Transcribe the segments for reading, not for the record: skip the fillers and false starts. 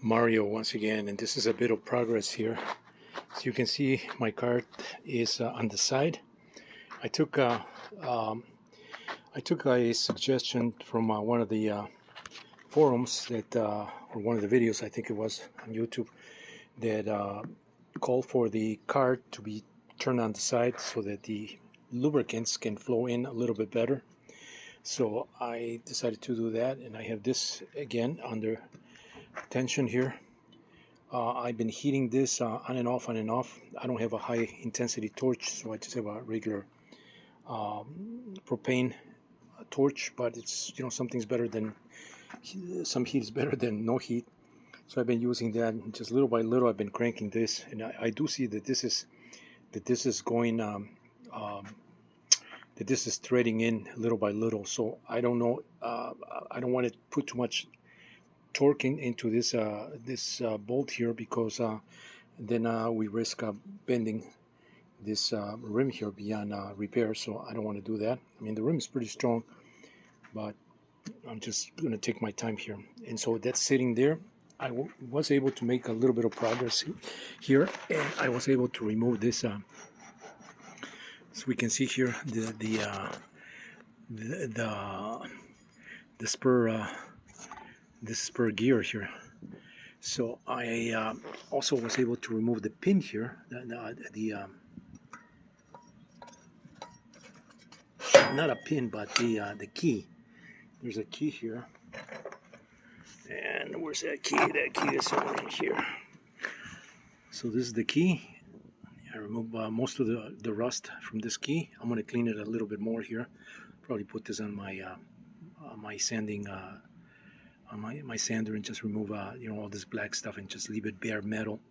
Mario once again, and this is a bit of progress here. As you can see, my cart is on the side. I took um, I took a suggestion from one of the forums that, or one of the videos I think it was on YouTube, that called for the cart to be turned on the side so that the lubricants can flow in a little bit better. So I decided to do that, and I have this again under tension here. I've been heating this on and off, on and off. I don't have a high intensity torch, so I just have a regular propane torch, but it's, something's better than, some heat is better than no heat. So I've been using that, and just little by little I've been cranking this, and I do see that this is going that this is threading in little by little. So I don't know, I don't want to put too much torque into this bolt here, because then we risk bending this rim here beyond repair. So I don't want to do that. I mean, the rim is pretty strong, but I'm just going to take my time here. And so that's sitting there. I was able to make a little bit of progress here, and I was able to remove this. So we can see here the spur. This spur gear here. So I also was able to remove the pin here, not a pin, but the key. There's a key here, and where's that key? That key is somewhere in here. So this is the key. I remove most of the rust from this key. I'm going to clean it a little bit more here. Probably put this on my my sanding. On my sander, and just remove all this black stuff and just leave it bare metal.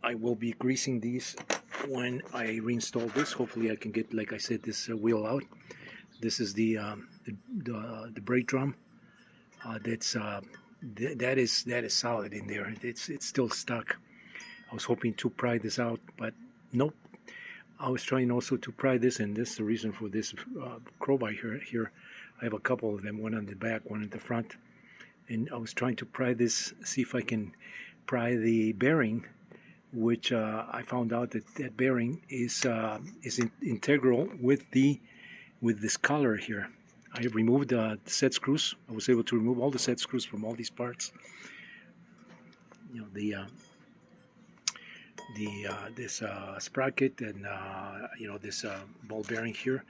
I will be greasing these when I reinstall this. Hopefully I can get, like I said, this wheel out. This is the brake drum. That is solid in there. It's still stuck. I was hoping to pry this out, but nope. I was trying also to pry this, and this is the reason for this crowbar here. I have a couple of them, one on the back, one at the front, and I was trying to pry this, see if I can pry the bearing, which I found out that bearing is integral with this collar here. I have removed the set screws. I was able to remove all the set screws from all these parts. This sprocket, and this ball bearing here.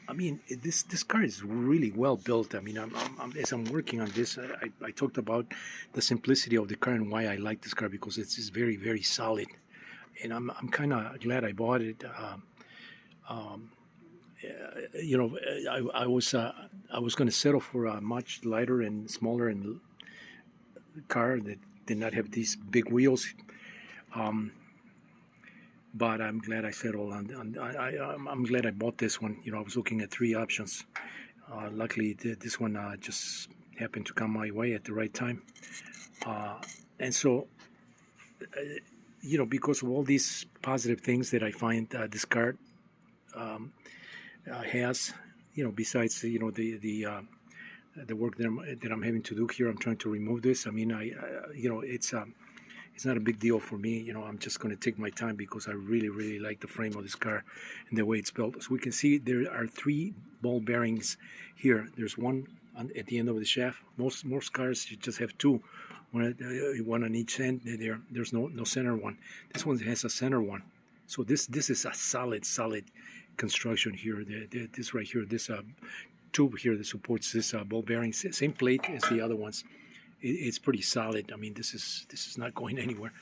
I mean, this car is really well built. I mean, as I'm working on this, I talked about the simplicity of the car and why I like this car, because it's very, very solid, and I'm kind of glad I bought it. I was going to settle for a much lighter and smaller and car that did not have these big wheels. But I'm glad I settled on. I'm glad I bought this one. I was looking at three options. Luckily, this one just happened to come my way at the right time. And so, because of all these positive things that I find this car has, besides the work that I'm having to do here, I'm trying to remove this. I mean, it's not a big deal for me. I'm just going to take my time, because I really, really like the frame of this car and the way it's built. So we can see there are three ball bearings here. There's one at the end of the shaft. Most cars, you just have two, one on each end. There's no center one. This one has a center one. So this is a solid construction here. This right here, this tube here that supports this ball bearing, same plate as the other ones. It's pretty solid. I mean, this is not going anywhere.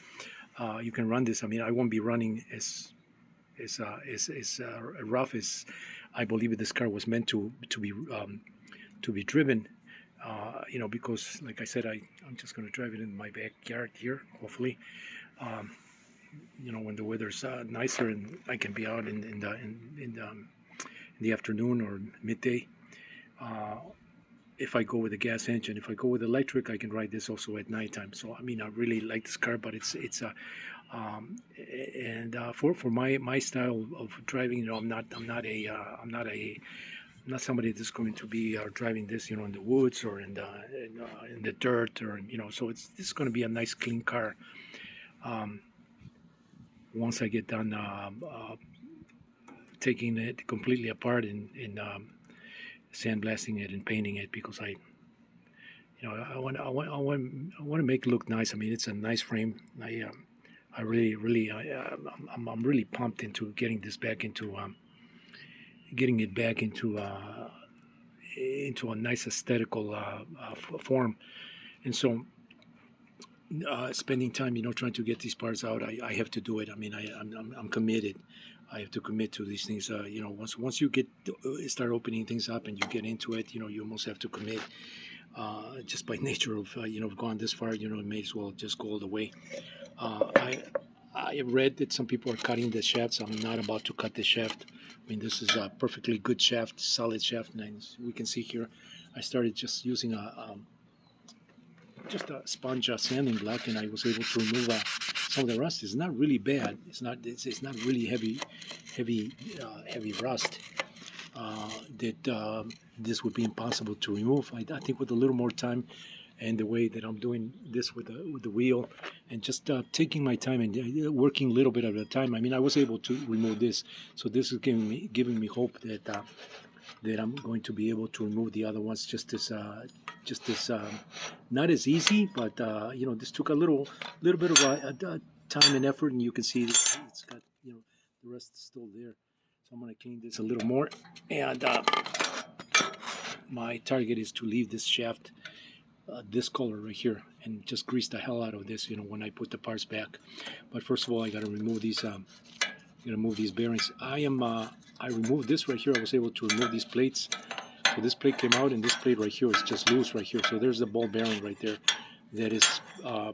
You can run this. I mean, I won't be running as rough as I believe this car was meant to be driven. Because, like I said, I'm just going to drive it in my backyard here. Hopefully, when the weather's nicer and I can be out in the afternoon or midday. If I go with a gas engine. If I go with electric, I can ride this also at nighttime. So I mean, I really like this car, but it's for my style of driving, I'm not a not somebody that's going to be driving this, in the woods or in the dirt, or So it's going to be a nice clean car. Um, Once I get done taking it completely apart and sandblasting it and painting it, because I want to make it look nice. I mean, it's a nice frame. I really, I'm really pumped into getting it back into a nice aesthetical form. And so, spending time, trying to get these parts out, I have to do it. I mean, I'm committed. I have to commit to these things. Once you start opening things up and you get into it, you almost have to commit. Just by nature of going this far, it may as well just go all the way. I read that some people are cutting the shafts. I'm not about to cut the shaft. I mean, this is a perfectly good shaft, solid shaft. And as we can see here, I started just using just a sponge sanding block, and I was able to remove some of the rust. It's not really bad. It's not really heavy rust. That this would be impossible to remove. I think with a little more time, and the way that I'm doing this with the wheel, and just taking my time and working a little bit at a time. I mean, I was able to remove this, so this is giving me hope that I'm going to be able to remove the other ones just as not as easy, but this took a little bit of time and effort, and you can see it's got the rest is still there. So I'm going to clean this a little more, and my target is to leave this shaft this color right here and just grease the hell out of this when I put the parts back. But first of all, I got to remove these bearings. I removed this right here. I was able to remove these plates. So this plate came out, and this plate right here is just loose right here. So there's the ball bearing right there that is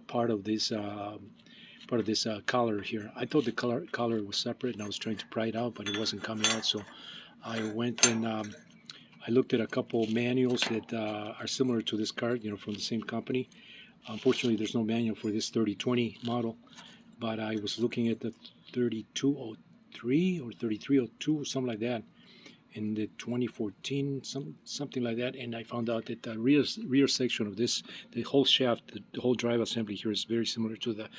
part of this collar here. I thought the collar was separate, and I was trying to pry it out, but it wasn't coming out. So I went and I looked at a couple manuals that are similar to this card, from the same company. Unfortunately, there's no manual for this 3020 model, but I was looking at the 3203 or 3302, something like that, in the 2014, something like that, and I found out that the rear section of this, the whole shaft, the whole drive assembly here is very similar to the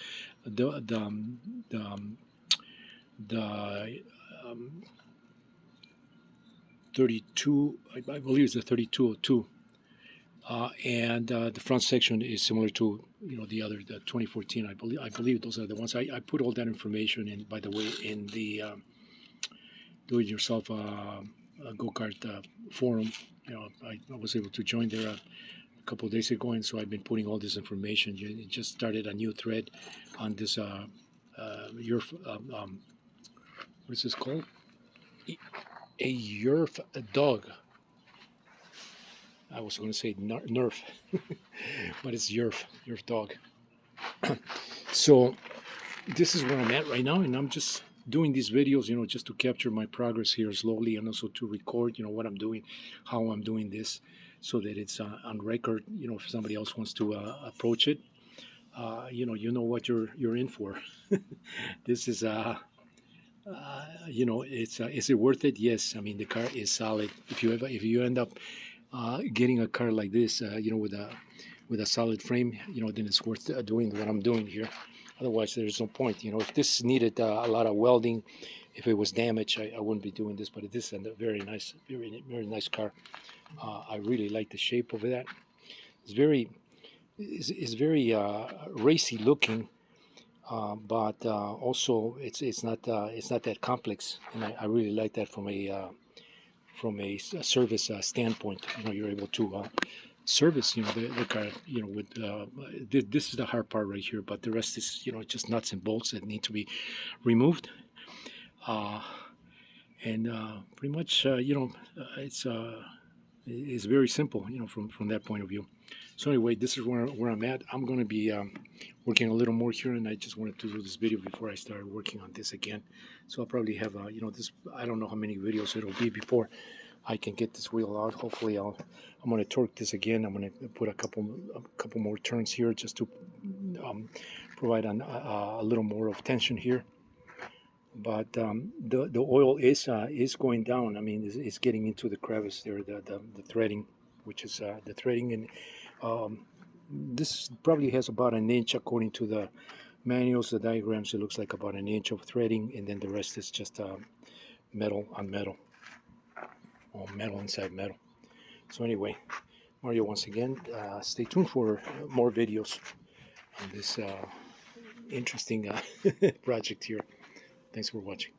32, I believe it's the 3202, and the front section is similar to the 2014. I believe those are the ones. I put all that information in, by the way, in the do-it-yourself go-kart forum. I was able to join there a couple of days ago, and so I've been putting all this information. It just started a new thread on this Yerf, what is this called? A Yerf dog. I was going to say Nerf, but it's Yerf dog. So this is where I'm at right now, and I'm just doing these videos, just to capture my progress here slowly, and also to record, what I'm doing, how I'm doing this, so that it's on record. If somebody else wants to approach it, you know what you're in for. This is is it worth it? Yes. I mean, the car is solid. If you end up getting a car like this, with a solid frame, then it's worth doing what I'm doing here. Otherwise, there's no point. If this needed a lot of welding, if it was damaged, I wouldn't be doing this. But this is a very nice, very, very nice car. I really like the shape of that. It's very racy looking, but also it's not that complex, and I really like that from a service standpoint. You're able to service the car with this is the hard part right here, but the rest is just nuts and bolts that need to be removed, and pretty much it's very simple from that point of view. So anyway, this is where I'm at. I'm going to be working a little more here, and I just wanted to do this video before I start working on this again. So I'll probably have this, I don't know how many videos it'll be before I can get this wheel out. Hopefully I'm going to torque this again. I'm going to put a couple more turns here just to provide a little more of tension here. but the oil is going down. I mean, it's getting into the crevice there, the threading, which is the threading, and um, this probably has about an inch according to the manuals, the diagrams. It looks like about an inch of threading, and then the rest is just metal on metal, or metal inside metal. So anyway, Mario, once again, stay tuned for more videos on this interesting project here. Thanks for watching.